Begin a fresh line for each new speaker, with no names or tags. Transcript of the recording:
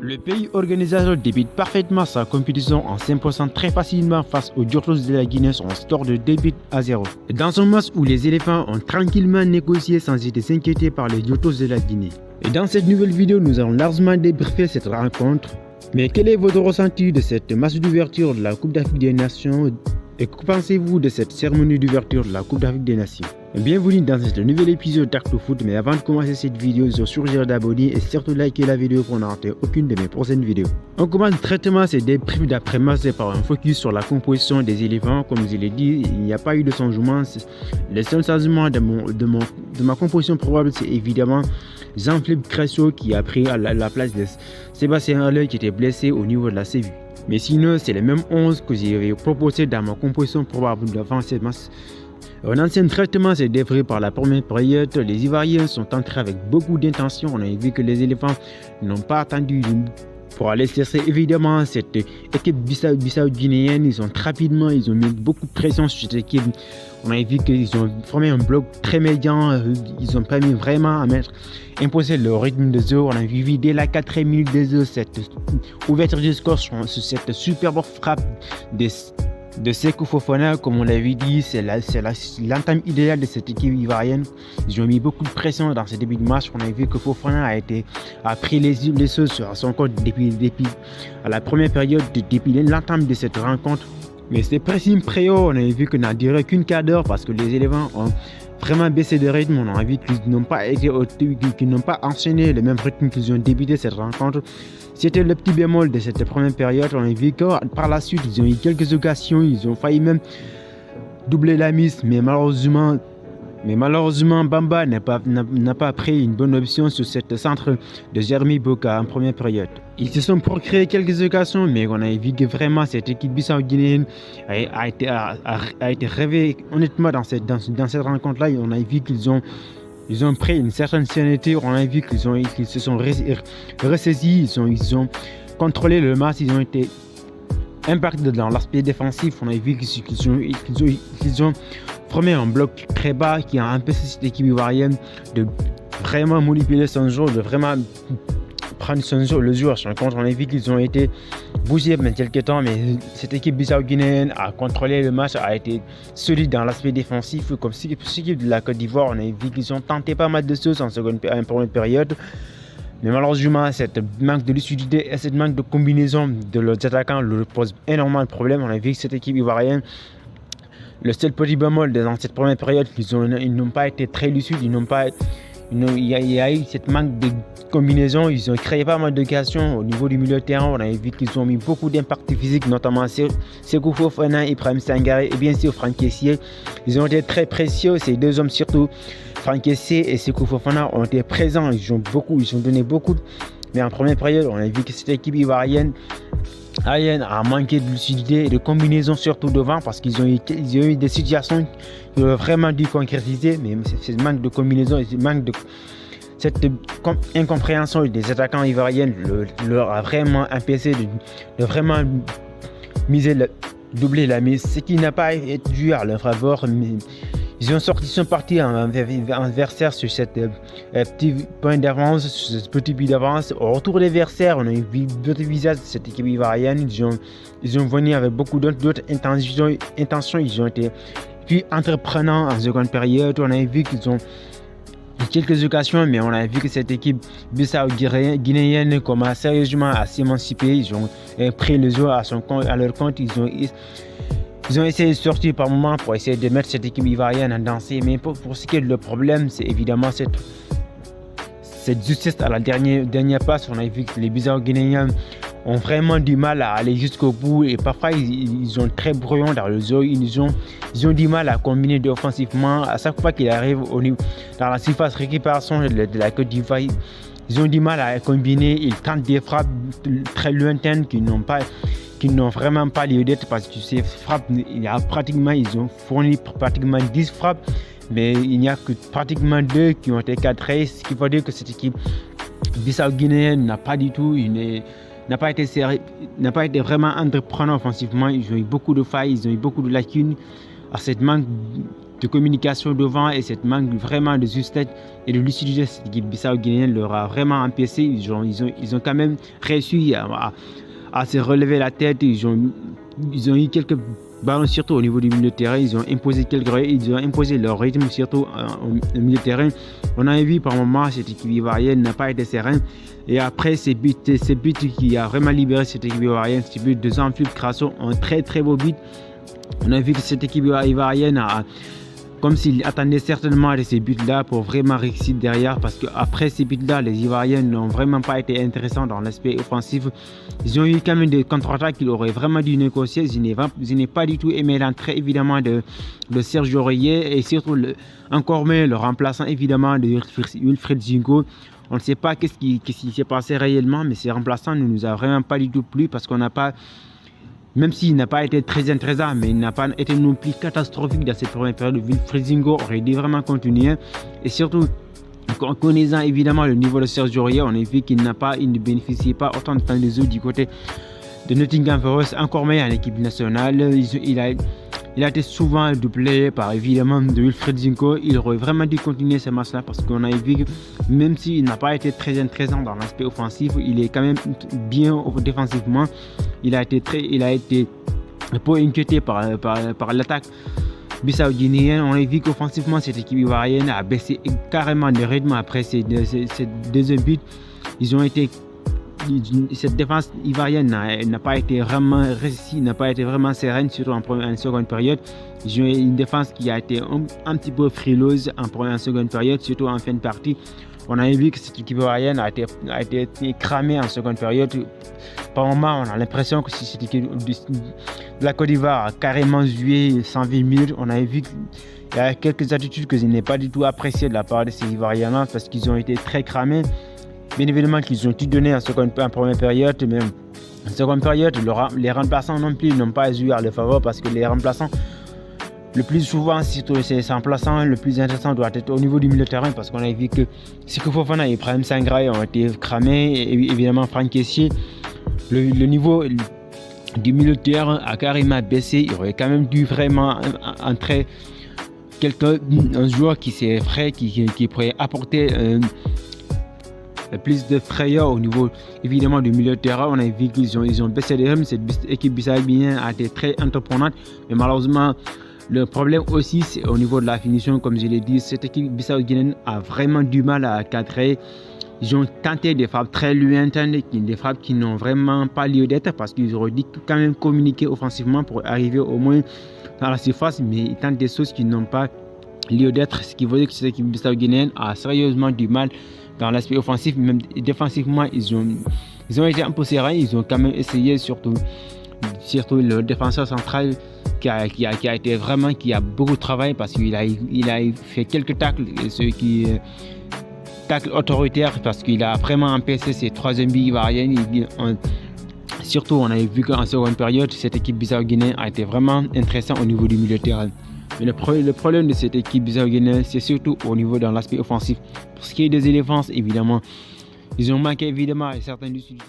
Le pays organisateur débute parfaitement sa compétition en s'imposant très facilement face aux Diotos de la Guinée sur un score de 2-0. Dans un match où les éléphants ont tranquillement négocié sans être inquiétés par les Diotos de la Guinée. Et dans cette nouvelle vidéo, nous allons largement débriefer cette rencontre. Mais quel est votre ressenti de cette match d'ouverture de la Coupe d'Afrique des Nations et que pensez-vous de cette cérémonie d'ouverture de la Coupe d'Afrique des Nations? Bienvenue dans ce nouvel épisode d'Actu Foot, mais avant de commencer cette vidéo, je vous suggère d'abonner et surtout liker la vidéo pour ne rater aucune de mes prochaines vidéos. On commence directement ces débriefs d'après-match par un focus sur la composition des éléphants. Comme je l'ai dit, il n'y a pas eu de changement. Le seul changement de ma composition probable, c'est évidemment Jean-Philippe Cressot qui a pris la place de Sébastien Haller qui était blessé au niveau de la cheville. Mais sinon, c'est les mêmes 11 que j'avais proposé dans ma composition probable d'avant cette match. On enchaîne directement ces débriefs par la première période. Les Ivoiriens sont entrés avec beaucoup d'intention. On a vu que les éléphants n'ont pas attendu pour aller chercher évidemment cette équipe bissau-guinéenne. Ils ont mis beaucoup de pression sur cette équipe. On a vu qu'ils ont formé un bloc très médian. Ils ont permis vraiment à imposer le rythme de jeu. On a vu dès la 4e minute de jeu cette ouverture du score sur cette superbe frappe de Sékou Fofana. Comme on l'avait dit, c'est l'entame idéale de cette équipe ivoirienne. Ils ont mis beaucoup de pression dans ce début de match. On a vu que Fofana a pris les choses sur son compte depuis à la première période, depuis l'entame de cette rencontre. Mais c'est Pressim Préau, on a vu que n'a duré qu'une quart d'heure parce que les éléphants ont vraiment baissé de rythme. On a vu qu'ils n'ont pas enchaîné le même rythme qu'ils ont débuté cette rencontre. C'était le petit bémol de cette première période. On a vu que par la suite, ils ont eu quelques occasions. Ils ont failli même doubler la mise. Mais malheureusement, Bamba n'a pas pris une bonne option sur cette centre de Jérémy Boka en première période. Ils se sont procurés quelques occasions, mais on a vu que vraiment cette équipe bissau-guinéenne a été rêvée honnêtement dans cette rencontre-là. On a vu qu'ils ont pris une certaine sérénité. On a vu qu'ils se sont ressaisis. Ils ont contrôlé le match. Ils ont été impactés dans l'aspect défensif. On a vu qu'ils ont formé un bloc très bas qui a empêché cette équipe ivoirienne de vraiment manipuler son jeu, de vraiment prendre le jeu à son compte. On a vu qu'ils ont été bougés pendant quelques temps, mais cette équipe bissau-guinéenne a contrôlé le match, a été solide dans l'aspect défensif. Comme l'équipe de la Côte d'Ivoire, on a vu qu'ils ont tenté pas mal de choses en première période. Mais malheureusement, cette manque de lucidité et cette manque de combinaison de leurs attaquants leur pose énormément de problèmes. On a vu que cette équipe ivoirienne, le seul petit bémol dans cette première période, ils n'ont pas été très lucides, il y a eu cette manque de combinaison. Ils ont créé pas mal d'occasions au niveau du milieu de terrain. On a vu qu'ils ont mis beaucoup d'impact physique, notamment Sékou Fofana, Ibrahim Sangaré et bien sûr Franck Kessié. Ils ont été très précieux, ces deux hommes surtout. Franck Kessié et Sékou Fofana ont été présents, ils ont donné beaucoup. Mais en première période, on a vu que cette équipe ivoirienne a manqué de lucidité et de combinaison surtout devant parce qu'ils ont eu des situations qui ont vraiment dû concrétiser, mais ce manque de combinaison et cette incompréhension des attaquants ivoiriens leur a vraiment empêché de vraiment doubler la mise, ce qui n'a pas été dû à leur faveur. Mais ils sont partis en adversaire sur cette petit point d'avance, sur ce petit but d'avance. Au retour des adversaires, on a vu d'autres visages de cette équipe ivoirienne. Ils ont venu avec beaucoup d'autres intentions. Ils ont été plus entreprenants en seconde période. On a vu qu'ils ont quelques occasions, mais on a vu que cette équipe bissau-guinéenne commence sérieusement à s'émanciper. Ils ont pris le jeu à leur compte. Ils ont essayé de sortir par moment pour essayer de mettre cette équipe ivoirienne à danser. Mais pour ce qui est le problème, c'est évidemment cette justice à la dernière passe. On a vu que les bissau-guinéens ont vraiment du mal à aller jusqu'au bout et parfois ils sont très brouillons dans le jeu. Ils ont du mal à combiner offensivement. À chaque fois qu'ils arrivent dans la surface récupération de la Côte d'Ivoire, ils ont du mal à combiner. Ils tentent des frappes très lointaines qui n'ont vraiment pas lieu d'être parce que ces frappes, ils ont fourni pratiquement 10 frappes, mais il n'y a que pratiquement 2 qui ont été cadrées, ce qui veut dire que cette équipe bissau-guinéenne n'a pas été vraiment entreprenant offensivement. Ils ont eu beaucoup de failles, ils ont eu beaucoup de lacunes. À cette manque communication devant et cette manque vraiment de justesse et de lucidité de cette équipe bissau-guinéenne leur a vraiment empêché. Ils ont quand même réussi à se relever la tête. Ils ont eu quelques ballons, surtout au niveau du milieu de terrain. Ils ont imposé leur rythme, surtout au milieu de terrain. On a vu par moments cette équipe ivoirienne n'a pas été sereine. Et après ces buts qui a vraiment libéré cette équipe ivoirienne, ces buts de Jean-Philippe Crasso, un très très beau but. On a vu que cette équipe ivoirienne a, comme s'il attendait certainement de ces buts-là pour vraiment réussir derrière, parce qu'après ces buts-là, les Ivoiriens n'ont vraiment pas été intéressants dans l'aspect offensif. Ils ont eu quand même des contre-attaques qu'ils auraient vraiment dû négocier. Je n'ai pas du tout aimé l'entrée évidemment de Serge Aurier et surtout encore mieux le remplaçant évidemment de Wilfried Zingo. On ne sait pas qu'est-ce qui s'est passé réellement, mais ces remplaçants ne nous a vraiment pas du tout plu parce qu'on n'a pas... Même s'il n'a pas été très intéressant, mais il n'a pas été non plus catastrophique dans cette première période. Wilfried Zingo aurait dû vraiment continuer. Et surtout, en connaissant évidemment le niveau de Serge Aurier, on a vu qu'il ne bénéficiait pas autant de temps de jeu du côté de Nottingham Forest, encore meilleur en équipe nationale. Il a été souvent doublé par évidemment de Wilfried Zingo. Il aurait vraiment dû continuer ce match-là parce qu'on a vu que même s'il n'a pas été très intéressant dans l'aspect offensif, il est quand même bien défensivement. Il a été un peu inquiété par l'attaque bissau-guinéenne. On a vu qu'offensivement, cette équipe ivoirienne a baissé carrément de rythme après ces deuxième but. Cette défense ivoirienne n'a pas été vraiment réussie, n'a pas été vraiment sereine, surtout en seconde période. Ils ont une défense qui a été un petit peu frileuse en seconde période, surtout en fin de partie. On a vu que cette équipe ivoirienne a été cramée en seconde période. Par moment, on a l'impression que cette équipe de la Côte d'Ivoire a carrément joué 120 minutes. On a vu qu'il y a quelques attitudes que je n'ai pas du tout appréciées de la part de ces Ivoiriens-là parce qu'ils ont été très cramés. Bien évidemment qu'ils ont tout donné en première période, mais en seconde période, les remplaçants non plus n'ont pas joué à leur faveur parce que les remplaçants, le plus souvent, surtout ces remplaçants, le plus intéressant doit être au niveau du milieu de terrain parce qu'on a vu que Seko Fofana et Ibrahim Sangaré ont été cramés et évidemment Franck Kessié. Le niveau du milieu de terrain a carrément baissé. Il aurait quand même dû vraiment entrer un joueur qui c'est frais, qui pourrait apporter plus de frayeur au niveau évidemment du milieu de terrain. On a vu qu'ils ont baissé les rythmes. Cette équipe bissau-guinéenne a été très entreprenante, mais malheureusement le problème aussi c'est au niveau de la finition. Comme je l'ai dit, cette équipe bissau-guinéenne a vraiment du mal à cadrer. Ils ont tenté des frappes très lointaines, des frappes qui n'ont vraiment pas lieu d'être parce qu'ils auraient dû quand même communiquer offensivement pour arriver au moins dans la surface, mais ils tentent des choses qui n'ont pas lieu d'être, ce qui veut dire que cette équipe bissau-guinéenne a sérieusement du mal dans l'aspect offensif. Même défensivement, ils ont été un peu sereins. Ils ont quand même essayé, surtout le défenseur central qui a beaucoup travaillé parce qu'il a fait quelques tacles, tacles autoritaires parce qu'il a vraiment empêché ces troisième buts ivoiriens. Surtout, on a vu qu'en seconde période, cette équipe bissau-guinéenne a été vraiment intéressante au niveau du milieu de terrain. Mais le problème de cette équipe bissau-guinéenne, c'est surtout au niveau dans l'aspect offensif. Pour ce qui est des défenses, évidemment, ils ont manqué évidemment à certaines difficultés.